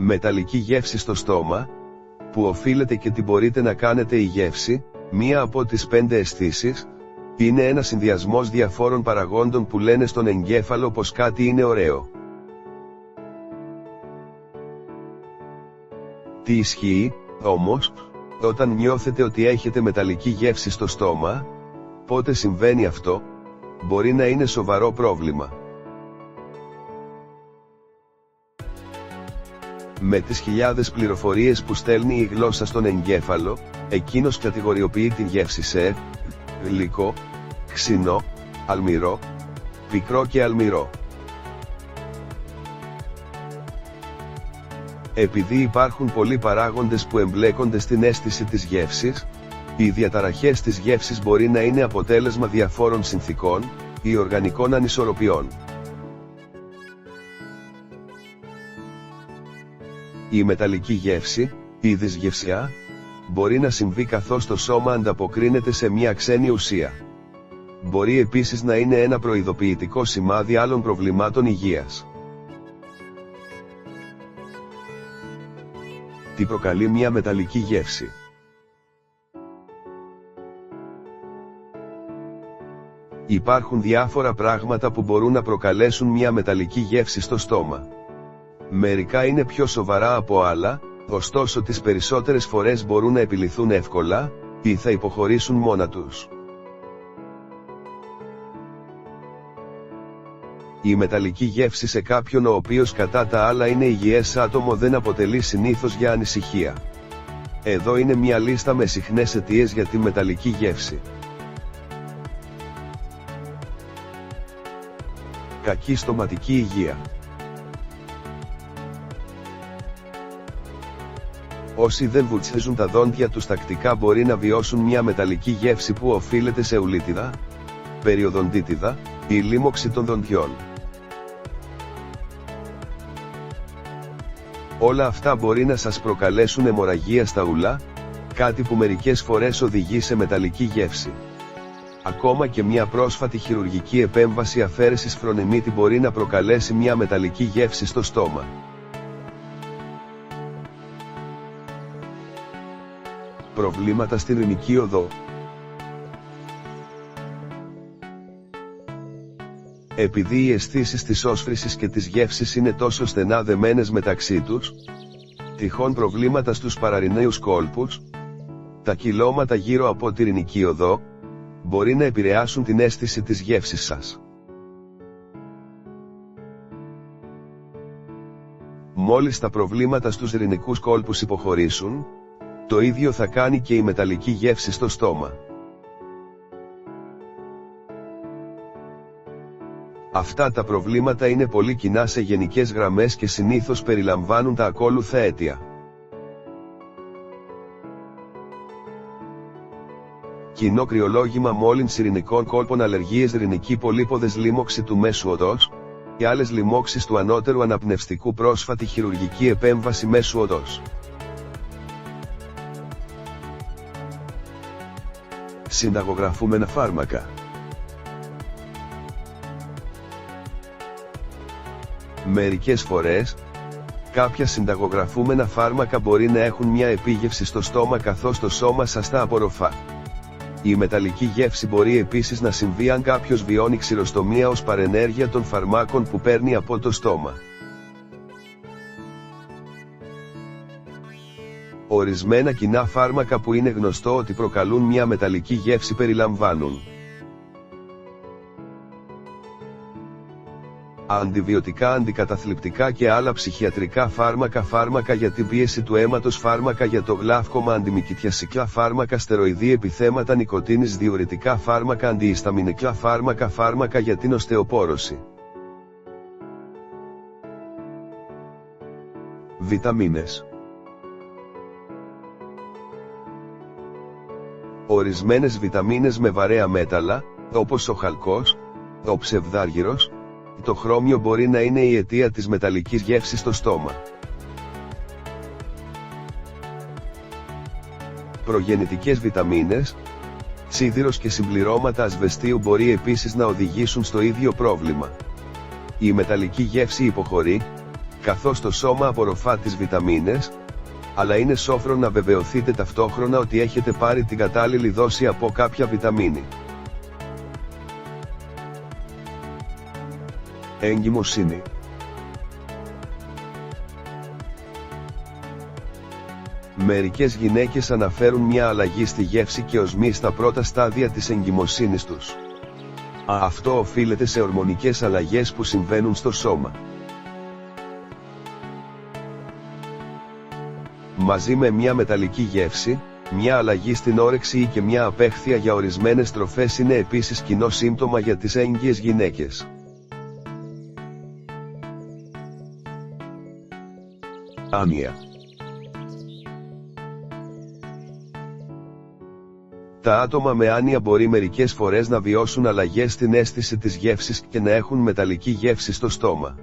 Μεταλλική γεύση στο στόμα, που οφείλεται και τι μπορείτε να κάνετε. Η γεύση, μία από τις 5 αισθήσεις, είναι ένα συνδυασμός διαφόρων παραγόντων που λένε στον εγκέφαλο πως κάτι είναι ωραίο. Τι ισχύει, όμως, όταν νιώθετε ότι έχετε μεταλλική γεύση στο στόμα? Πότε συμβαίνει αυτό? Μπορεί να είναι σοβαρό πρόβλημα. Με τις χιλιάδες πληροφορίες που στέλνει η γλώσσα στον εγκέφαλο, εκείνος κατηγοριοποιεί την γεύση σε γλυκό, ξινό, αλμυρό, πικρό και αλμυρό. Επειδή υπάρχουν πολλοί παράγοντες που εμπλέκονται στην αίσθηση της γεύσης, οι διαταραχές της γεύσης μπορεί να είναι αποτέλεσμα διαφόρων συνθηκών ή οργανικών ανισορροπιών. Η μεταλλική γεύση, η δυσγευσιά, μπορεί να συμβεί καθώς το σώμα ανταποκρίνεται σε μια ξένη ουσία. Μπορεί επίσης να είναι ένα προειδοποιητικό σημάδι άλλων προβλημάτων υγείας. Τι προκαλεί μια μεταλλική γεύση? Υπάρχουν διάφορα πράγματα που μπορούν να προκαλέσουν μια μεταλλική γεύση στο στόμα. Μερικά είναι πιο σοβαρά από άλλα, ωστόσο τις περισσότερες φορές μπορούν να επιληθούν εύκολα, ή θα υποχωρήσουν μόνα τους. Η μεταλλική γεύση σε κάποιον ο οποίος κατά τα άλλα είναι υγιές άτομο δεν αποτελεί συνήθως για ανησυχία. Εδώ είναι μια λίστα με συχνές αιτίες για τη μεταλλική γεύση. Κακή στοματική υγεία. Όσοι δεν βουτσέζουν τα δόντια τους τακτικά μπορεί να βιώσουν μια μεταλλική γεύση που οφείλεται σε ουλίτιδα, περιοδοντίτιδα, ή λίμωξη των δοντιών. Όλα αυτά μπορεί να σας προκαλέσουν αιμορραγία στα ουλά, κάτι που μερικές φορές οδηγεί σε μεταλλική γεύση. Ακόμα και μια πρόσφατη χειρουργική επέμβαση αφαίρεσης φρονιμίτη μπορεί να προκαλέσει μια μεταλλική γεύση στο στόμα. Προβλήματα στην ειρηνική οδό. Επειδή οι αισθήσεις της όσφρησης και της γεύσης είναι τόσο στενά δεμένες μεταξύ τους, τυχόν προβλήματα στους παραρριναίους κόλπους, τα κυλώματα γύρω από τη ειρηνική οδό, μπορεί να επηρεάσουν την αίσθηση της γεύσης σας. Μόλις τα προβλήματα στους ειρηνικούς κόλπους υποχωρήσουν, το ίδιο θα κάνει και η μεταλλική γεύση στο στόμα. Αυτά τα προβλήματα είναι πολύ κοινά σε γενικές γραμμές και συνήθως περιλαμβάνουν τα ακόλουθα αίτια. Κοινό κρυολόγημα, μόλυνση ειρηνικών κόλπων, αλλεργίες, ειρηνική πολύποδες, λίμωξη του μέσου οδός και άλλες λοιμώξεις του ανώτερου αναπνευστικού, πρόσφατη χειρουργική επέμβαση μέσου οδός. Συνταγογραφούμενα φάρμακα. Μερικές φορές, κάποια συνταγογραφούμενα φάρμακα μπορεί να έχουν μια επίγευση στο στόμα καθώς το σώμα σας τα απορροφά. Η μεταλλική γεύση μπορεί επίσης να συμβεί αν κάποιος βιώνει ξηροστομία ως παρενέργεια των φαρμάκων που παίρνει από το στόμα. Ορισμένα κοινά φάρμακα που είναι γνωστό ότι προκαλούν μια μεταλλική γεύση περιλαμβάνουν αντιβιωτικά, αντικαταθλιπτικά και άλλα ψυχιατρικά φάρμακα, φάρμακα για την πίεση του αίματος, φάρμακα για το γλαύκομα, αντιμικητιασικά φάρμακα, στεροειδή, επιθέματα νικοτίνης, διουρητικά φάρμακα, αντιισταμινικά φάρμακα, φάρμακα για την οστεοπόρωση. Βιταμίνες. Ορισμένες βιταμίνες με βαρέα μέταλλα, όπως ο χαλκός, ο ψευδάργυρος, το χρώμιο μπορεί να είναι η αιτία της μεταλλικής γεύσης στο στόμα. Προγεννητικές βιταμίνες, σίδηρος και συμπληρώματα ασβεστίου μπορεί επίσης να οδηγήσουν στο ίδιο πρόβλημα. Η μεταλλική γεύση υποχωρεί, καθώς το σώμα απορροφά τις βιταμίνες, αλλά είναι σόφρο να βεβαιωθείτε ταυτόχρονα ότι έχετε πάρει την κατάλληλη δόση από κάποια βιταμίνη. Εγκυμοσύνη. Μερικές γυναίκες αναφέρουν μια αλλαγή στη γεύση και οσμή στα πρώτα στάδια της εγκυμοσύνης τους. Αυτό οφείλεται σε ορμονικές αλλαγές που συμβαίνουν στο σώμα. Μαζί με μια μεταλλική γεύση, μια αλλαγή στην όρεξη ή και μια απέχθεια για ορισμένες τροφές είναι επίσης κοινό σύμπτωμα για τις έγκυες γυναίκες. Άνοια. Τα άτομα με άνοια μπορεί μερικές φορές να βιώσουν αλλαγές στην αίσθηση της γεύσης και να έχουν μεταλλική γεύση στο στόμα.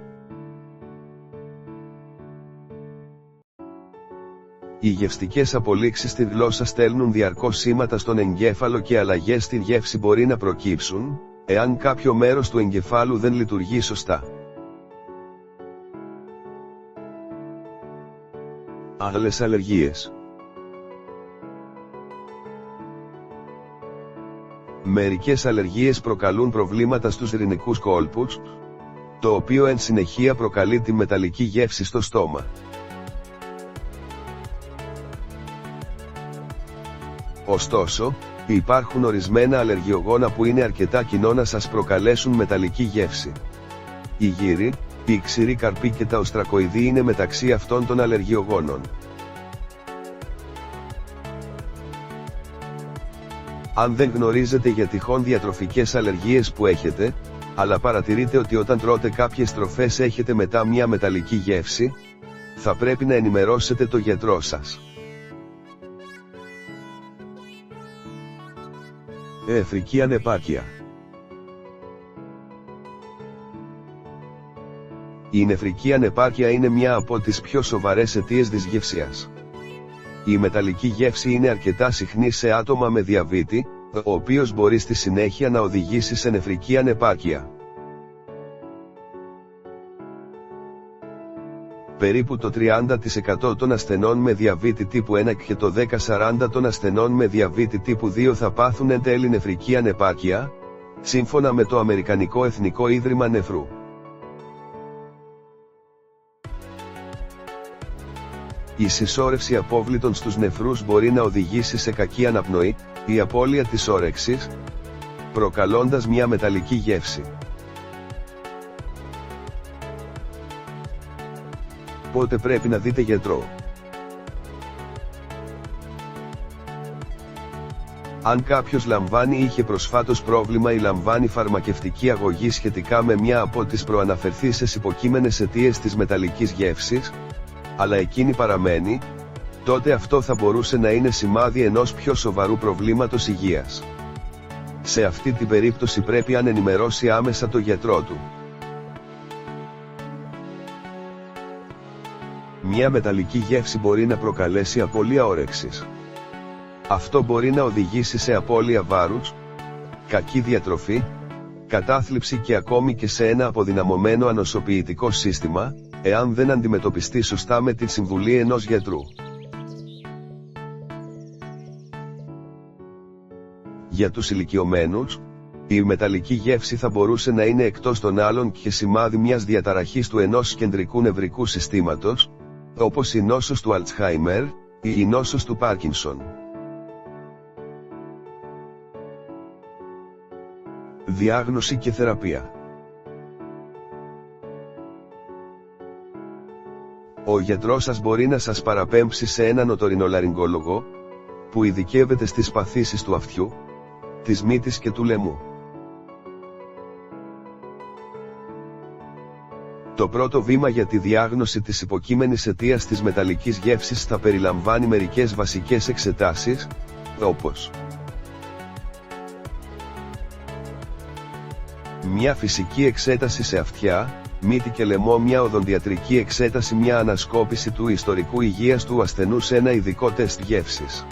Οι γευστικές απολύξεις στη γλώσσα στέλνουν διαρκώς σήματα στον εγκέφαλο και αλλαγές στη γεύση μπορεί να προκύψουν, εάν κάποιο μέρος του εγκεφάλου δεν λειτουργεί σωστά. Άλλες αλλεργίες. Μερικές αλλεργίες προκαλούν προβλήματα στους ρηνικούς κόλπους, το οποίο εν συνεχεία προκαλεί τη μεταλλική γεύση στο στόμα. Ωστόσο, υπάρχουν ορισμένα αλλεργιογόνα που είναι αρκετά κοινό να σας προκαλέσουν μεταλλική γεύση. Οι γύροι, οι ξηροί καρποί και τα οστρακοειδή είναι μεταξύ αυτών των αλλεργιογόνων. Αν δεν γνωρίζετε για τυχόν διατροφικές αλλεργίες που έχετε, αλλά παρατηρείτε ότι όταν τρώτε κάποιες τροφές έχετε μετά μια μεταλλική γεύση, θα πρέπει να ενημερώσετε το γιατρό σας. Νεφρική ανεπάρκεια. Η νεφρική ανεπάρκεια είναι μια από τις πιο σοβαρές αιτίες δυσγευσίας. Η μεταλλική γεύση είναι αρκετά συχνή σε άτομα με διαβήτη, ο οποίος μπορεί στη συνέχεια να οδηγήσει σε νεφρική ανεπάρκεια. Περίπου το 30% των ασθενών με διαβήτη τύπου 1 και το 10-40% των ασθενών με διαβήτη τύπου 2 θα πάθουν εν τέλει νεφρική ανεπάρκεια, σύμφωνα με το Αμερικανικό Εθνικό Ίδρυμα Νεφρού. Η συσσόρευση απόβλητων στους νεφρούς μπορεί να οδηγήσει σε κακή αναπνοή, η απώλεια της όρεξης, προκαλώντας μια μεταλλική γεύση. Πότε πρέπει να δείτε γιατρό? Αν κάποιος λαμβάνει ή είχε προσφάτως πρόβλημα ή λαμβάνει φαρμακευτική αγωγή σχετικά με μια από τις προαναφερθήσεις υποκείμενες αιτίες της μεταλλικής γεύσης, αλλά εκείνη παραμένει, τότε αυτό θα μπορούσε να είναι σημάδι ενός πιο σοβαρού προβλήματος υγείας. Σε αυτή την περίπτωση πρέπει να ενημερώσει άμεσα το γιατρό του. Μια μεταλλική γεύση μπορεί να προκαλέσει απώλεια όρεξης. Αυτό μπορεί να οδηγήσει σε απώλεια βάρους, κακή διατροφή, κατάθλιψη και ακόμη και σε ένα αποδυναμωμένο ανοσοποιητικό σύστημα, εάν δεν αντιμετωπιστεί σωστά με την συμβουλή ενός γιατρού. Για τους ηλικιωμένους, η μεταλλική γεύση θα μπορούσε να είναι εκτός των άλλων και σημάδι μιας διαταραχής του ενός κεντρικού νευρικού συστήματος, όπως η νόσος του Αλτσχάιμερ ή η νόσος του Πάρκινσον. Διάγνωση και θεραπεία. Ο γιατρός σας μπορεί να σας παραπέμψει σε έναν οτορινολαρυγγόλογο, που ειδικεύεται στις παθήσεις του αυτιού, της μύτης και του λαιμού. Το πρώτο βήμα για τη διάγνωση της υποκείμενης αιτίας της μεταλλικής γεύσης θα περιλαμβάνει μερικές βασικές εξετάσεις, όπως μια φυσική εξέταση σε αυτιά, μύτη και λαιμό, μια οδοντιατρική εξέταση, μια ανασκόπηση του ιστορικού υγείας του ασθενούς, ένα ειδικό τεστ γεύσης.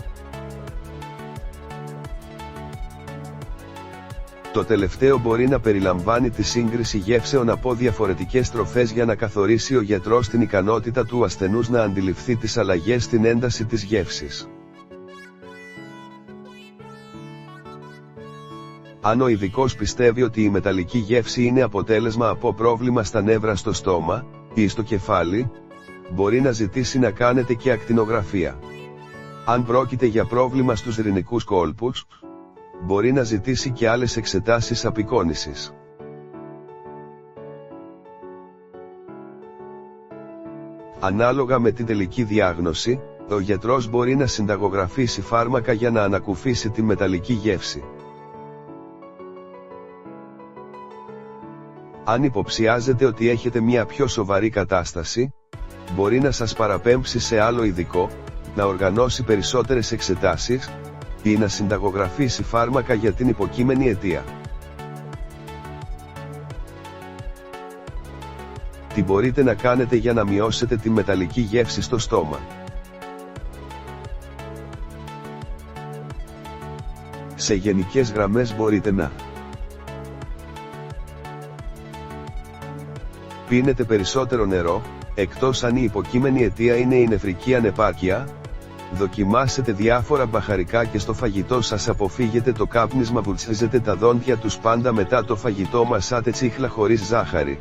Το τελευταίο μπορεί να περιλαμβάνει τη σύγκριση γεύσεων από διαφορετικές τροφές για να καθορίσει ο γιατρός την ικανότητα του ασθενούς να αντιληφθεί τις αλλαγές στην ένταση της γεύσης. Αν ο ειδικός πιστεύει ότι η μεταλλική γεύση είναι αποτέλεσμα από πρόβλημα στα νεύρα στο στόμα ή στο κεφάλι, μπορεί να ζητήσει να κάνετε και ακτινογραφία. Αν πρόκειται για πρόβλημα στους ρηνικούς κόλπους, μπορεί να ζητήσει και άλλες εξετάσεις απεικόνησης. Ανάλογα με την τελική διάγνωση, ο γιατρός μπορεί να συνταγογραφήσει φάρμακα για να ανακουφίσει τη μεταλλική γεύση. Αν υποψιάζετε ότι έχετε μια πιο σοβαρή κατάσταση, μπορεί να σας παραπέμψει σε άλλο ειδικό, να οργανώσει περισσότερες εξετάσεις, ή να συνταγογραφήσει φάρμακα για την υποκείμενη αιτία. Τι μπορείτε να κάνετε για να μειώσετε τη μεταλλική γεύση στο στόμα? Σε γενικές γραμμές μπορείτε να πίνετε περισσότερο νερό, εκτός αν η υποκείμενη αιτία είναι η νεφρική ανεπάρκεια. Δοκιμάσετε διάφορα μπαχαρικά και στο φαγητό σας. Αποφύγετε το κάπνισμα. Βουρτσίζετε τα δόντια τους πάντα μετά το φαγητό. Μασάτε τσίχλα χωρίς ζάχαρη.